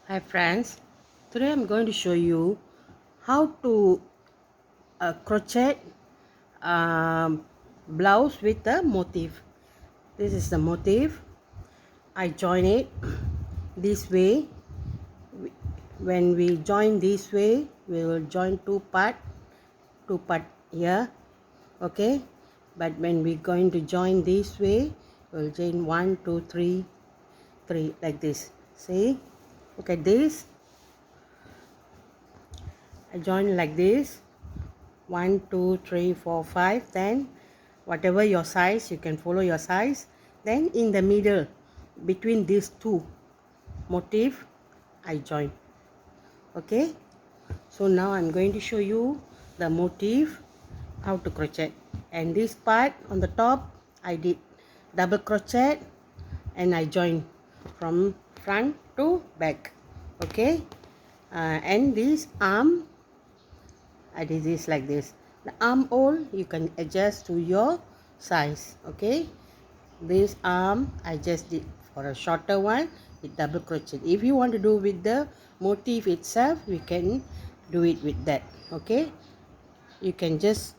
Hi friends, today I'm going to show you how to crochet blouse with the motif. This is the motif. I join it this way. When we join this way, we will join two part here, okay? But when we're going to join this way, we'll join 1, 2, 3, 3 like this. See? Look at this. I join like this. 1, 2, 3, 4, 5. Then whatever your size, you can follow your size. Then in the middle between these two motif, I join. Okay, so now I'm going to show you the motif, how to crochet. And this part on the top, I did double crochet and I join from front to back. Okay, and this arm, I did this like this. The armhole you can adjust to your size. Okay, this arm I just did for a shorter one with double crochet. If you want to do with the motif itself, we can do it with that. Okay, you can just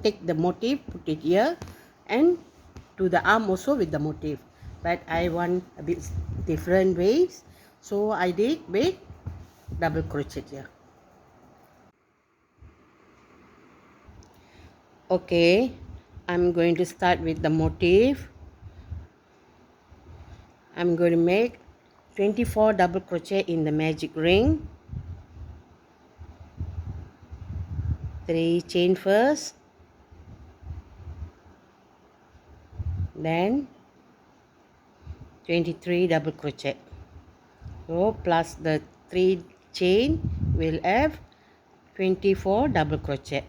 take the motif, put it here, and do the arm also with the motif. But I want a bit different ways, so I did with double crochet here. Okay, I'm going to start with the motif. I'm going to make 24 double crochet in the magic ring. 3 chain first, then 23 double crochet. So plus the 3 chain, we'll have 24 double crochet.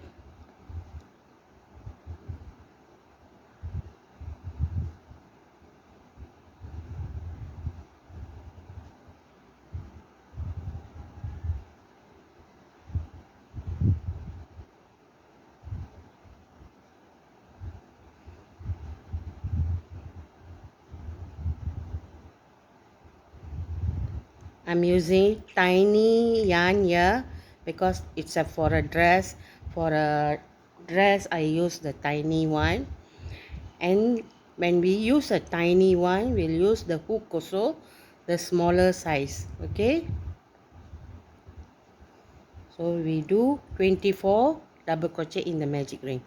I'm using tiny yarn here because it's for a dress. For a dress, I use the tiny one. And when we use a tiny one, we'll use the hook also, the smaller size. Okay. So we do 24 double crochet in the magic ring.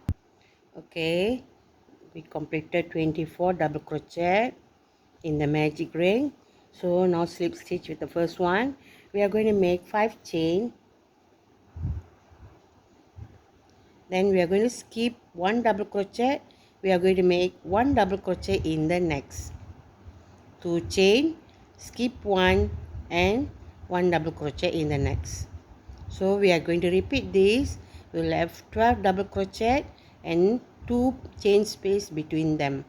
Okay, we completed 24 double crochet in the magic ring. So now slip stitch with the first one. We are going to make 5 chain. Then we are going to skip 1 double crochet. We are going to make 1 double crochet in the next 2 chain, skip 1 and 1 double crochet in the next. So we are going to repeat this. We will have 12 double crochet and 2 chain space between them.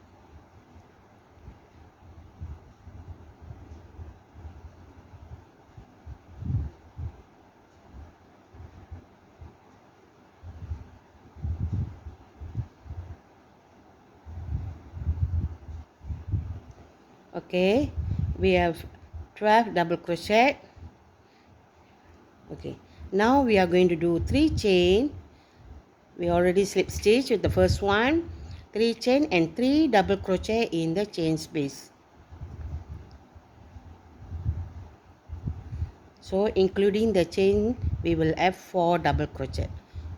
Okay, we have 12 double crochet. Okay, now we are going to do 3 chain. We already slip stitch with the first one, 3 chain and 3 double crochet in the chain space. So including the chain, we will have 4 double crochet.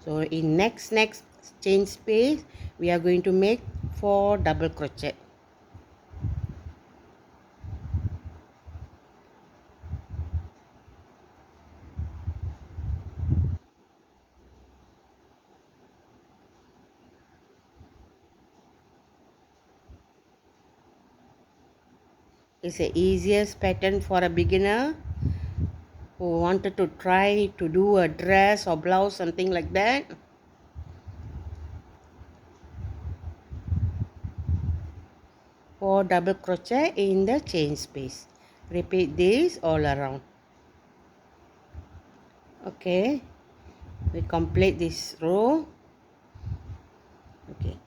So in next chain space, we are going to make 4 double crochet. It's the easiest pattern for a beginner who wanted to try to do a dress or blouse, something like that. Four double crochet in the chain space. Repeat this all around. Okay, we complete this row. Okay,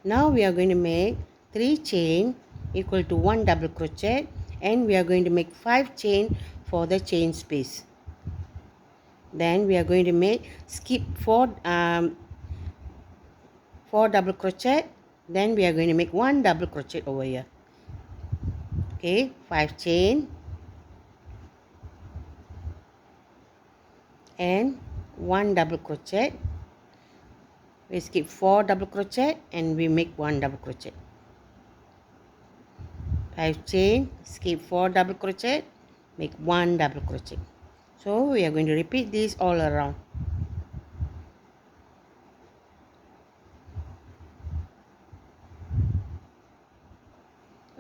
now we are going to make 3 chain equal to 1 double crochet and we are going to make 5 chain for the chain space. Then we are going to skip 4 double crochet, then we are going to make 1 double crochet over here. Okay, 5 chain and 1 double crochet. We skip 4 double crochet and we make 1 double crochet. 5 chain, skip 4 double crochet, make 1 double crochet. So we are going to repeat this all around.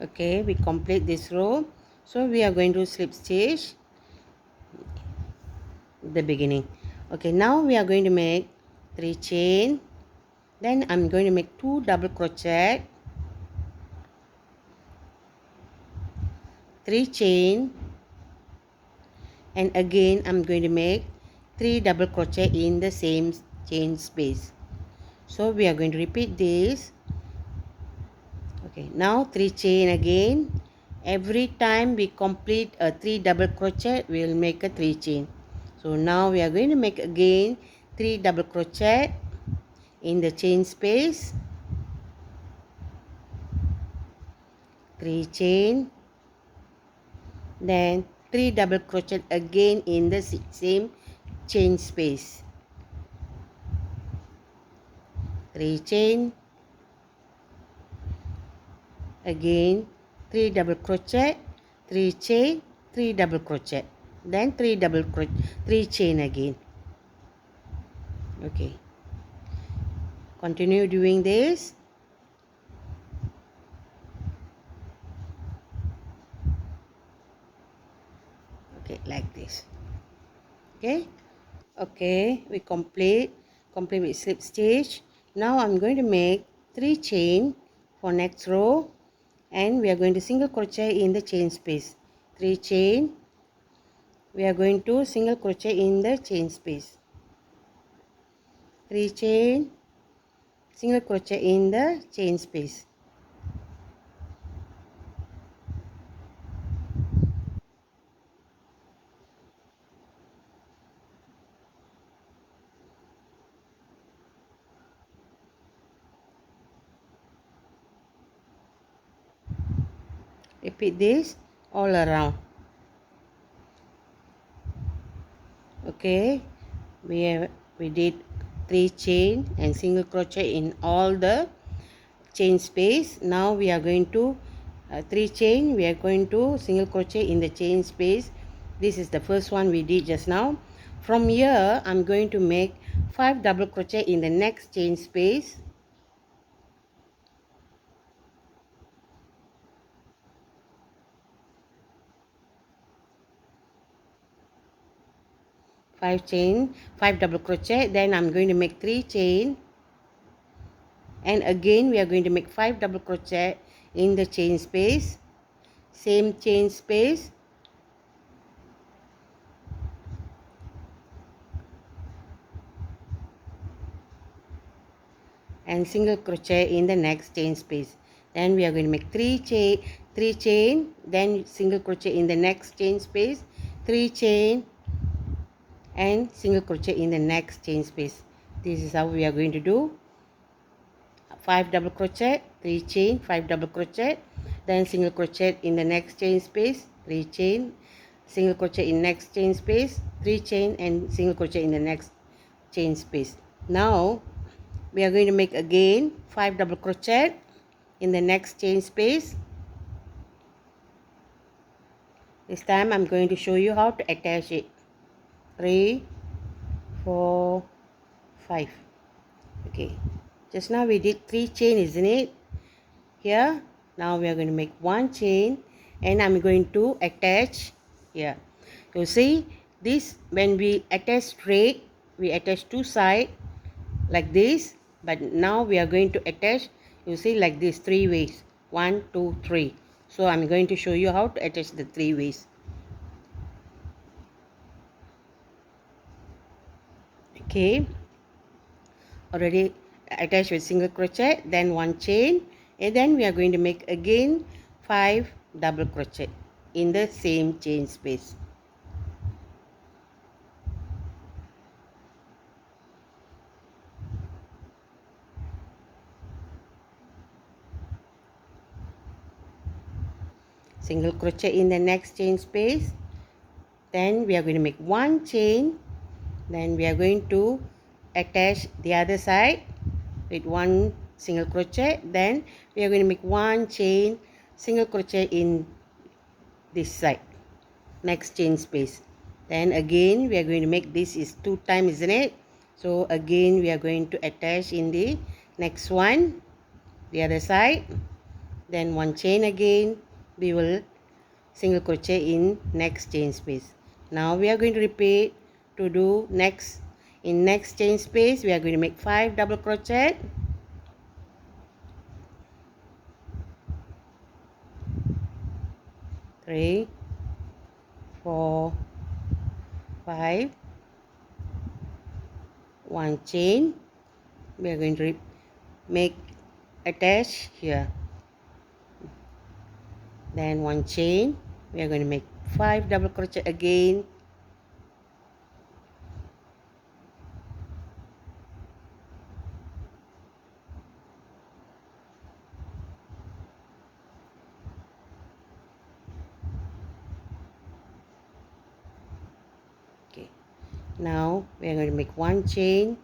Okay, we complete this row. So we are going to slip stitch the beginning. Okay, now we are going to make 3 chain, then I'm going to make 2 double crochet, 3 chain, and again I'm going to make 3 double crochet in the same chain space. So we are going to repeat this. Okay, now 3 chain again. Every time we complete a 3 double crochet, we will make a 3 chain. So now we are going to make again 3 double crochet in the chain space, 3 chain, then 3 double crochet again in the same chain space, 3 chain, again 3 double crochet, 3 chain, 3 double crochet, then 3 chain again. Okay, continue doing this. Okay, like this. Okay, we complete with slip stitch. Now I'm going to make 3 chain for next row, and we are going to single crochet in the chain space. 3 chain, we are going to single crochet in the chain space, 3 chain, single crochet in the chain space. Repeat this all around. Okay, we did 3 chain and single crochet in all the chain space. Now we are going to 3 chain, we are going to single crochet in the chain space. This is the first one we did just now. From here I'm going to make 5 double crochet in the next chain space, 5 chain, 5 double crochet, then I'm going to make 3 chain, and again we are going to make 5 double crochet in the chain space, same chain space, and single crochet in the next chain space. Then we are going to make 3 chain, then single crochet in the next chain space, 3 chain, and single crochet in the next chain space. This is how we are going to do. 5 double crochet, 3 chain, 5 double crochet, then single crochet in the next chain space, 3 chain, single crochet in next chain space, 3 chain, and single crochet in the next chain space. Now we are going to make again 5 double crochet in the next chain space. This time I'm going to show you how to attach it. 3, 4, 5. Okay, just now we did 3 chain, isn't it? Here now we are going to make 1 chain, and I'm going to attach here. You see this, when we attach straight, we attach 2 sides like this, but now we are going to attach, you see, like this, 3 ways, 1, 2, 3. So I'm going to show you how to attach the 3 ways. Okay, already attached with single crochet, then 1 chain, and then we are going to make again 5 double crochet. in the same chain space. Single crochet in the next chain space. Then we are going to make one chain. Then we are going to attach the other side with one single crochet. Then we are going to make one chain, single crochet in this side, next chain space. Then again we are going to make, this is 2 times, isn't it? So again we are going to attach in the next one, the other side. Then one chain again, we will single crochet in next chain space. Now we are going to repeat to do next, in next chain space we are going to make 5 double crochet, 3, 4, 5, one chain, we are going to make attach here, then one chain, we are going to make 5 double crochet again, okay. Now we are going to make one chain,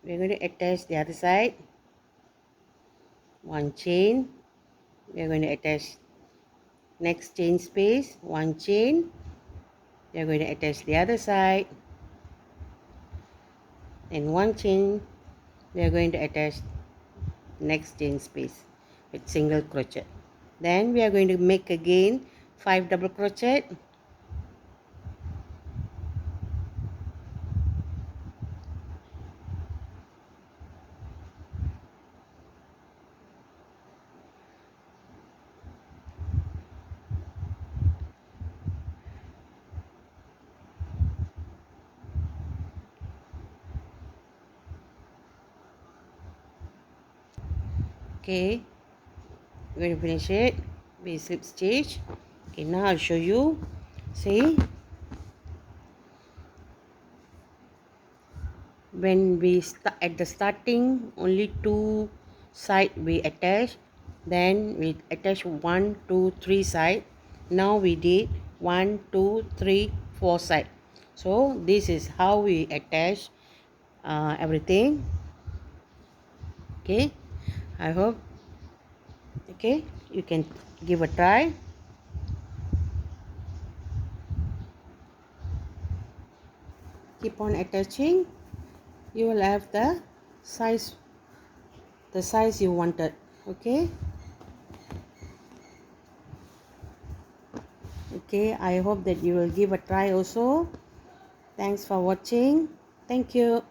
we are going to attach the other side, one chain, we are going to attach next chain space, one chain, we are going to attach the other side, and one chain, we are going to attach next chain space with single crochet. Then we are going to make again 5 double crochet, okay. We're going to finish it with slip stitch. Okay, now I'll show you. See, when we start at the starting, only 2 side we attach, then we attach 1, 2, 3 side. Now we did 1, 2, 3, 4 side. So this is how we attach everything. Okay, I hope, okay, you can give a try. Keep on attaching, you will have the size you wanted. Okay, okay, I hope that you will give a try also. Thanks for watching. Thank you.